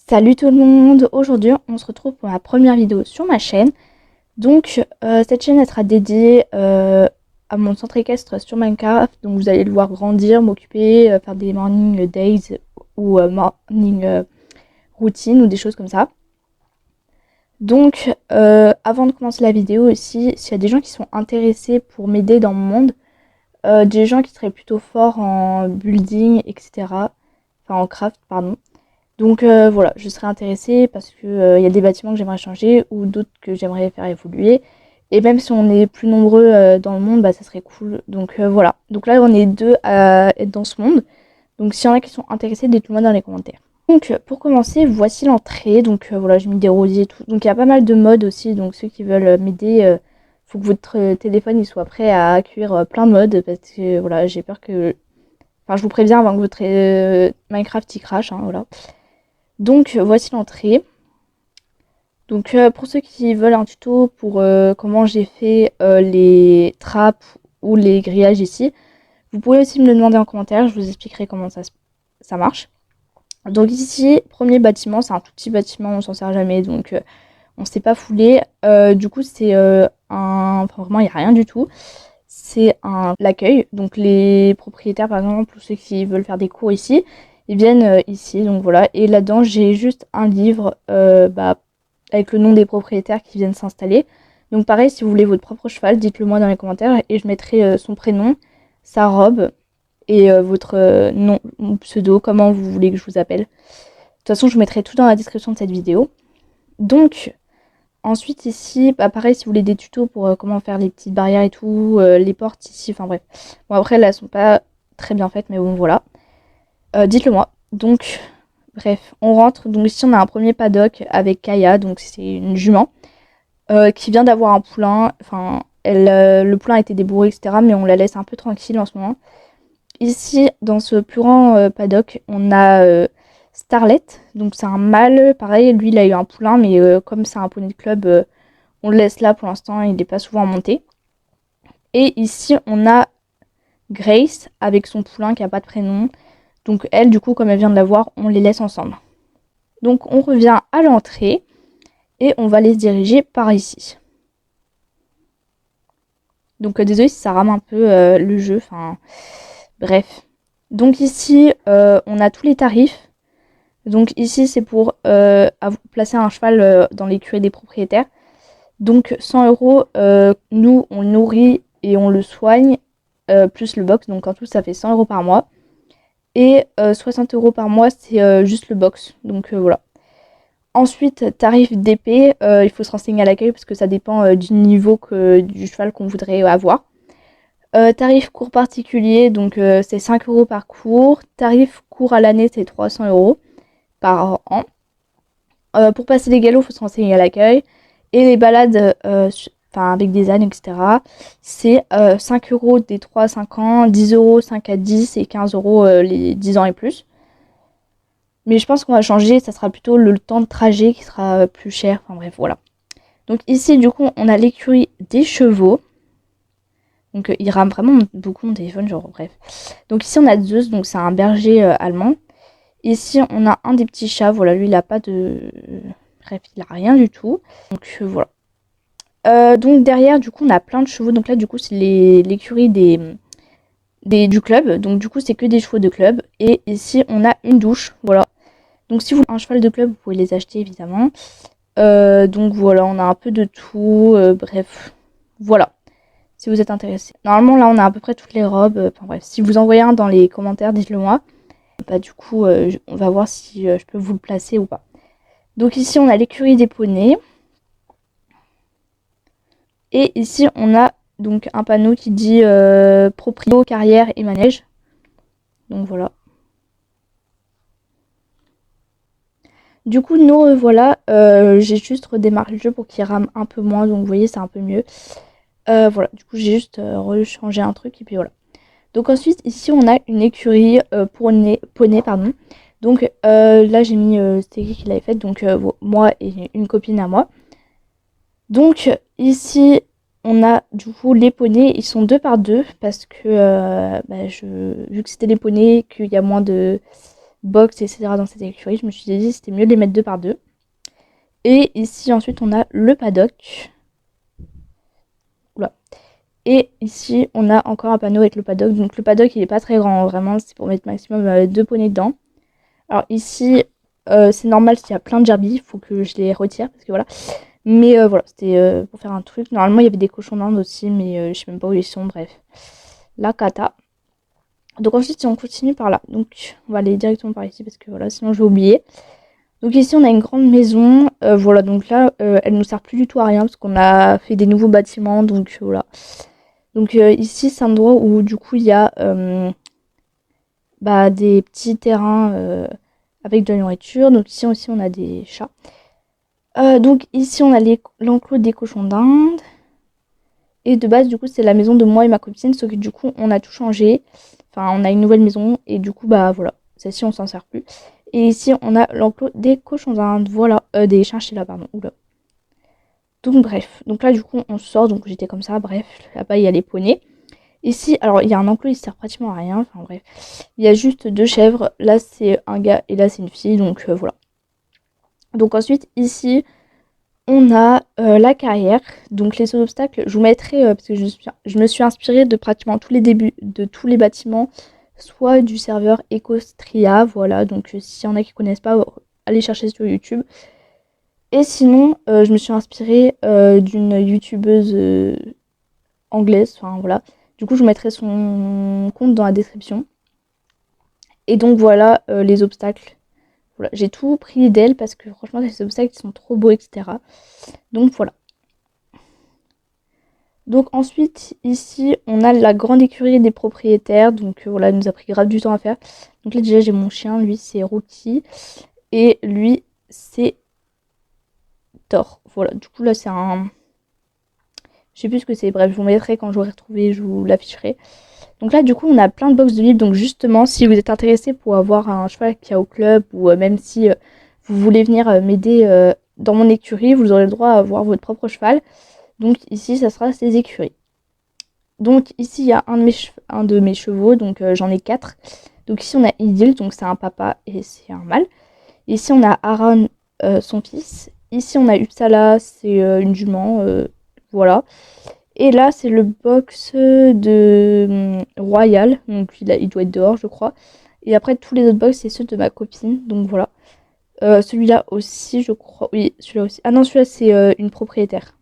Salut tout le monde, aujourd'hui on se retrouve pour ma première vidéo sur ma chaîne. Donc cette chaîne elle sera dédiée à mon centre équestre sur Minecraft. Donc vous allez le voir grandir, m'occuper, faire des morning days ou morning routine ou des choses comme ça. Donc avant de commencer la vidéo aussi, s'il y a des gens qui sont intéressés pour m'aider dans mon monde, des gens qui seraient plutôt forts en building, etc. Enfin en craft, pardon. Donc voilà, je serais intéressée parce que y a des bâtiments que j'aimerais changer ou d'autres que j'aimerais faire évoluer. Et même si on est plus nombreux dans le monde, bah ça serait cool. Donc voilà. Donc là on est deux à être dans ce monde. Donc s'il y en a qui sont intéressés, dites-le moi dans les commentaires. Donc pour commencer, voici l'entrée. Donc voilà, j'ai mis des rosiers et tout. Donc il y a pas mal de modes aussi. Donc ceux qui veulent m'aider, faut que votre téléphone il soit prêt à accueillir plein de modes. Parce que voilà, j'ai peur que... Enfin je vous préviens avant que votre Minecraft y crache, hein, voilà. Donc voici l'entrée. Donc pour ceux qui veulent un tuto pour comment j'ai fait les trappes ou les grillages ici, vous pouvez aussi me le demander en commentaire, je vous expliquerai comment ça marche. Donc ici, premier bâtiment, c'est un tout petit bâtiment, on s'en sert jamais, donc on ne s'est pas foulé. Du coup c'est enfin vraiment il n'y a rien du tout. C'est l'accueil, donc les propriétaires par exemple, ou ceux qui veulent faire des cours ici, ils viennent ici, donc voilà. Et là-dedans j'ai juste un livre avec le nom des propriétaires qui viennent s'installer. Donc pareil, si vous voulez votre propre cheval, dites-le moi dans les commentaires et je mettrai son prénom, sa robe et votre nom, pseudo, comment vous voulez que je vous appelle. De toute façon, je mettrai tout dans la description de cette vidéo. Donc, ensuite ici, bah pareil, si vous voulez des tutos pour comment faire les petites barrières et tout, les portes ici, enfin bref. Bon après, là, elles sont pas très bien faites, mais bon, voilà. Dites-le moi. Donc, bref, on rentre. Donc ici, on a un premier paddock avec Kaya, donc c'est une jument, qui vient d'avoir un poulain. Enfin, le poulain a été débourré, etc. Mais on la laisse un peu tranquille en ce moment. Ici, dans ce plus grand paddock, on a Starlet. Donc c'est un mâle, pareil, lui il a eu un poulain, mais comme c'est un poney de club, on le laisse là pour l'instant, il n'est pas souvent monté. Et ici, on a Grace avec son poulain qui n'a pas de prénom. Donc elle, du coup, comme elle vient de l'avoir, on les laisse ensemble. Donc on revient à l'entrée et on va les diriger par ici. Donc désolé si ça rame un peu le jeu, enfin bref. Donc ici, on a tous les tarifs. Donc ici, c'est pour placer un cheval dans l'écurie des propriétaires. Donc 100 €, nous, on le nourrit et on le soigne, plus le box. Donc en tout, ça fait 100 € par mois. Et 60 € par mois, c'est juste le box. Donc voilà. Ensuite, tarif d'épée, il faut se renseigner à l'accueil parce que ça dépend du niveau du cheval qu'on voudrait avoir. Tarif cours particulier, donc c'est 5 € par cours. Tarif cours à l'année, c'est 300 € par an. Pour passer les galops, il faut se renseigner à l'accueil. Et les balades avec des ânes, etc., c'est 5 € des 3 à 5 ans, 10 € 5 à 10 et 15 € les 10 ans et plus. Mais je pense qu'on va changer, ça sera plutôt le temps de trajet qui sera plus cher. Enfin bref, voilà. Donc ici, du coup, on a l'écurie des chevaux. Donc il rame vraiment beaucoup mon téléphone, genre bref. Donc ici, on a Zeus, donc c'est un berger allemand. Ici, on a un des petits chats. Voilà, lui, il a pas de... Bref, il a rien du tout. Donc voilà. Donc derrière, du coup, on a plein de chevaux. Donc là, du coup, c'est l'écurie du club. Donc du coup, c'est que des chevaux de club. Et ici, on a une douche. Voilà. Donc si vous voulez un cheval de club, vous pouvez les acheter évidemment. Donc voilà, on a un peu de tout. Bref, voilà. Si vous êtes intéressé. Normalement, là, on a à peu près toutes les robes. Enfin bref, si vous envoyez un dans les commentaires, dites-le moi. Bah du coup, on va voir si je peux vous le placer ou pas. Donc ici, on a l'écurie des poneys. Et ici, on a donc un panneau qui dit proprio, carrière et manège. Donc voilà. Du coup, nous revoilà. J'ai juste redémarré le jeu pour qu'il rame un peu moins. Donc vous voyez, c'est un peu mieux. Voilà, du coup, j'ai juste rechangé un truc et puis voilà. Donc ensuite, ici, on a une écurie poney, pardon. Donc là, j'ai mis, c'était qui l'avait faite, donc moi et une copine à moi. Donc ici, on a du coup les poneys, ils sont 2 par 2 parce que vu que c'était les poneys, qu'il y a moins de box, etc. dans cette écurie. Je me suis dit c'était mieux de les mettre 2 par 2. Et ici ensuite on a le paddock. Oula. Et ici on a encore un panneau avec le paddock. Donc le paddock il est pas très grand, vraiment c'est pour mettre maximum 2 poneys dedans. Alors ici c'est normal s'il y a plein de gerbilles, il faut que je les retire parce que voilà. Mais voilà, c'était pour faire un truc. Normalement il y avait des cochons d'Inde aussi, mais je sais même pas où ils sont, bref. La cata. Donc ensuite si on continue par là, donc on va aller directement par ici parce que voilà, sinon je vais oublier. Donc ici on a une grande maison, voilà, donc là elle nous sert plus du tout à rien parce qu'on a fait des nouveaux bâtiments, donc voilà. Donc ici c'est un endroit où du coup il y a des petits terrains avec de la nourriture. Donc ici aussi on a des chats. Donc ici on a l'enclos des cochons d'Inde. Et de base du coup c'est la maison de moi et ma copine, sauf que du coup on a tout changé. Enfin on a une nouvelle maison et du coup bah voilà, celle-ci on s'en sert plus. Et ici on a l'enclos des cochons d'Inde, voilà, des chinchillas pardon, oula. Donc bref, donc là du coup on sort, donc j'étais comme ça, bref, là-bas il y a les poneys. Ici, alors il y a un enclos, il sert pratiquement à rien, enfin bref. Il y a juste 2 chèvres, là c'est un gars et là c'est une fille, donc voilà. Donc ensuite ici on a la carrière, donc les obstacles, je vous mettrai, parce que je me suis inspirée de pratiquement tous les débuts, de tous les bâtiments, soit du serveur Ecostria, voilà, donc s'il y en a qui connaissent pas, allez chercher sur YouTube. Et sinon, je me suis inspirée d'une youtubeuse anglaise, enfin voilà. Du coup, je vous mettrai son compte dans la description. Et donc voilà les obstacles. Voilà, j'ai tout pris d'elle parce que franchement, les obstacles sont trop beaux, etc. Donc voilà. Donc ensuite, ici, on a la grande écurie des propriétaires. Donc voilà, elle nous a pris grave du temps à faire. Donc là, déjà, j'ai mon chien. Lui, c'est Rookie. Et lui, c'est Thor. Voilà, du coup, là, c'est un... Je sais plus ce que c'est. Bref, je vous mettrai quand j'aurai retrouvé, je vous l'afficherai. Donc là, du coup, on a plein de box de livres. Donc justement, si vous êtes intéressé pour avoir un cheval qui a au club, ou même si vous voulez venir m'aider dans mon écurie, vous aurez le droit à avoir votre propre cheval. Donc ici, ça sera ces écuries. Donc ici, il y a un de mes chevaux, donc j'en ai 4. Donc ici, on a Idil, donc c'est un papa et c'est un mâle. Ici, on a Aaron, son fils. Ici, on a Uppsala, c'est une jument, voilà. Et là, c'est le box de Royal, donc il doit être dehors, je crois. Et après, tous les autres box, c'est ceux de ma copine, donc voilà. Celui-là aussi, je crois. Oui, celui-là aussi. Ah non, celui-là, c'est une propriétaire.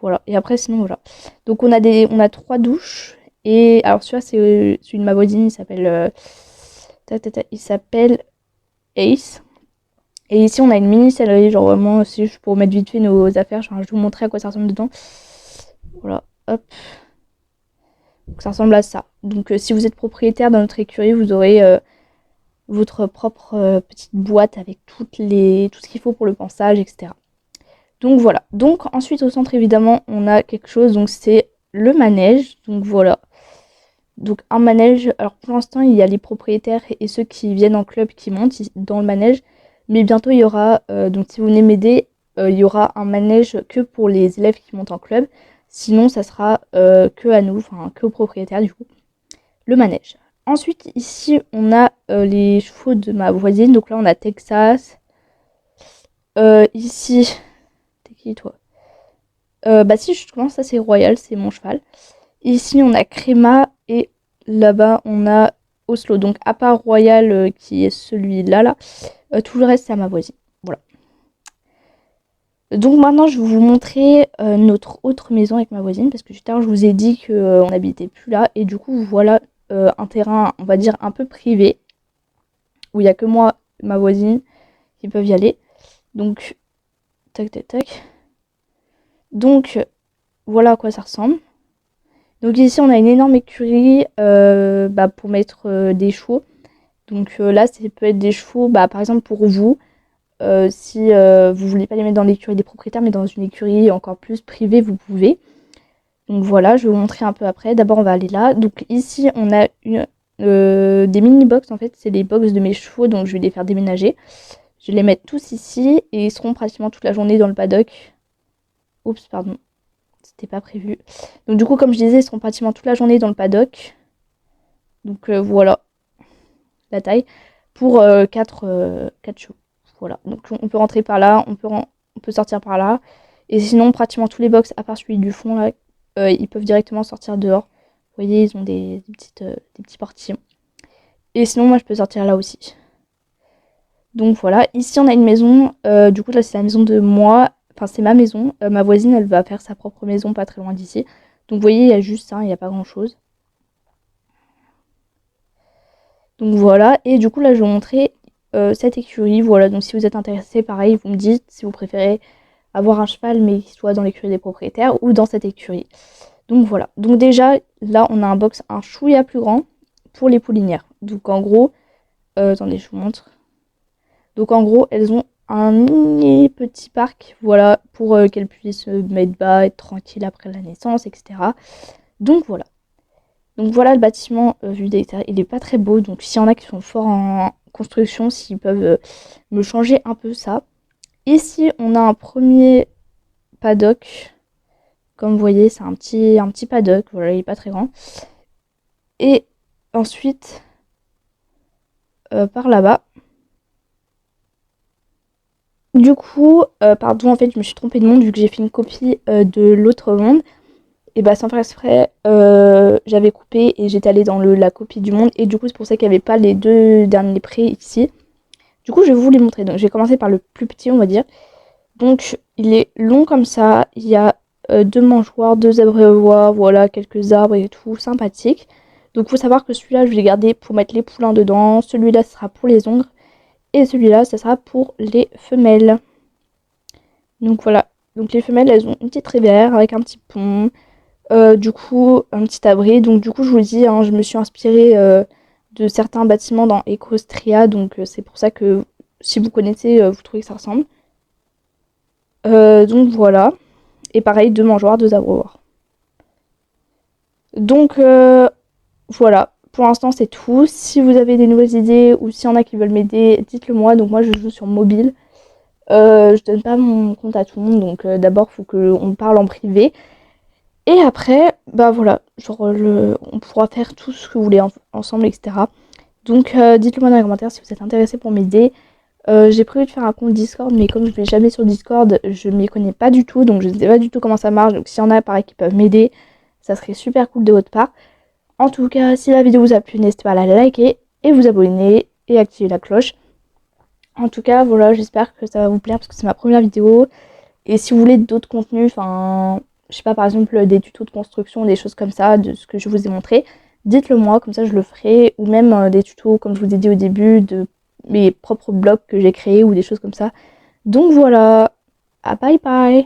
Voilà. Et après, sinon, voilà. Donc, on a 3 douches. Et alors, celui-là, c'est celui de ma voisine. Il s'appelle Ace. Et ici, on a une mini sellerie. Genre, vraiment, c'est juste pour mettre vite fait nos affaires. Genre, je vais vous montrer à quoi ça ressemble dedans. Voilà. Hop. Donc, ça ressemble à ça. Donc, si vous êtes propriétaire dans notre écurie, vous aurez votre propre petite boîte avec tout ce qu'il faut pour le pansage, etc. Donc voilà. Donc ensuite au centre évidemment on a quelque chose, donc c'est le manège. Donc voilà. Donc un manège, alors pour l'instant il y a les propriétaires et ceux qui viennent en club qui montent dans le manège. Mais bientôt il y aura, donc si vous venez m'aider, il y aura un manège que pour les élèves qui montent en club. Sinon ça sera que à nous, enfin que aux propriétaires du coup, le manège. Ensuite ici on a les chevaux de ma voisine. Donc là on a Texas. Ici, t'es qui toi? Bah si justement ça c'est Royal, c'est mon cheval. Ici on a Créma et là-bas on a Oslo. Donc à part Royal qui est celui-là là, tout le reste c'est à ma voisine. Voilà. Donc maintenant je vais vous montrer notre autre maison avec ma voisine parce que tout à l'heure je vous ai dit qu'on n'habitait plus là et du coup voilà un terrain on va dire un peu privé où il n'y a que moi et ma voisine qui peuvent y aller. Donc tac tac tac. Donc voilà à quoi ça ressemble. Donc ici on a une énorme écurie pour mettre des chevaux. Donc là ça peut être des chevaux par exemple pour vous. Si vous voulez pas les mettre dans l'écurie des propriétaires mais dans une écurie encore plus privée vous pouvez. Donc voilà, je vais vous montrer un peu après. D'abord on va aller là. Donc ici on a des mini box en fait. C'est les box de mes chevaux donc je vais les faire déménager. Je vais les mettre tous ici et ils seront pratiquement toute la journée dans le paddock. Oups pardon. C'était pas prévu. Donc du coup comme je disais ils seront pratiquement toute la journée dans le paddock. Donc voilà la taille. pour 4 chevaux. Voilà, donc on peut rentrer par là, on peut sortir par là. Et sinon, pratiquement tous les box, à part celui du fond, là, ils peuvent directement sortir dehors. Vous voyez, ils ont des petits portillons. Et sinon, moi, je peux sortir là aussi. Donc voilà, ici, on a une maison. Du coup, là, c'est la maison de moi. Enfin, c'est ma maison. Ma voisine, elle va faire sa propre maison pas très loin d'ici. Donc, vous voyez, il y a juste ça, il n'y a pas grand-chose. Donc voilà, et du coup, là, je vais vous montrer cette écurie. Voilà, donc si vous êtes intéressé, pareil, vous me dites si vous préférez avoir un cheval, mais qui soit dans l'écurie des propriétaires ou dans cette écurie. Donc voilà. Donc déjà, là, on a un box un chouïa plus grand pour les poulinières. Donc en gros, attendez, je vous montre. Donc en gros, elles ont un mini petit parc, voilà, pour qu'elles puissent se mettre bas, être tranquilles après la naissance, etc. Donc voilà. Donc voilà le bâtiment vu d'extérieur, il est pas très beau. Donc s'il y en a qui sont forts en construction, s'ils peuvent me changer un peu ça. Ici, on a un premier paddock. Comme vous voyez, c'est un petit paddock. Voilà, il est pas très grand. Et ensuite, par là-bas. Du coup, pardon, en fait, je me suis trompée de monde vu que j'ai fait une copie de l'autre monde. Et bah, sans faire exprès, j'avais coupé et j'étais allée dans la copie du monde. Et du coup, c'est pour ça qu'il n'y avait pas les deux derniers prés ici. Du coup, je vais vous les montrer. Donc, je vais commencer par le plus petit, on va dire. Donc, il est long comme ça. Il y a deux mangeoires, deux abreuvoirs, voilà, quelques arbres et tout, sympathique. Donc, il faut savoir que celui-là, je vais garder pour mettre les poulains dedans. Celui-là, ce sera pour les ongles. Et celui-là, ce sera pour les femelles. Donc, voilà. Donc, les femelles, elles ont une petite rivière avec un petit pont. Du coup, un petit abri. Donc, du coup, je vous le dis, hein, je me suis inspirée de certains bâtiments dans Equestria. Donc, c'est pour ça que si vous connaissez, vous trouvez que ça ressemble. Donc, voilà. Et pareil, deux mangeoires, deux abreuvoirs. Donc, voilà. Pour l'instant, c'est tout. Si vous avez des nouvelles idées ou s'il y en a qui veulent m'aider, dites-le moi. Donc, moi, je joue sur mobile. Je donne pas mon compte à tout le monde. Donc, d'abord, il faut qu'on parle en privé. Et après, bah voilà, genre on pourra faire tout ce que vous voulez ensemble, etc. Donc dites-le moi dans les commentaires si vous êtes intéressé pour m'aider. J'ai prévu de faire un compte Discord, mais comme je ne vais jamais sur Discord, je m'y connais pas du tout, donc je ne sais pas du tout comment ça marche. Donc s'il y en a pareil qui peuvent m'aider, ça serait super cool de votre part. En tout cas, si la vidéo vous a plu, n'hésitez pas à la liker et vous abonner et activer la cloche. En tout cas, voilà, j'espère que ça va vous plaire parce que c'est ma première vidéo. Et si vous voulez d'autres contenus, enfin, je sais pas, par exemple des tutos de construction, des choses comme ça, de ce que je vous ai montré, dites-le moi, comme ça je le ferai. Ou même des tutos, comme je vous ai dit au début, de mes propres blogs que j'ai créés ou des choses comme ça. Donc voilà, bye bye.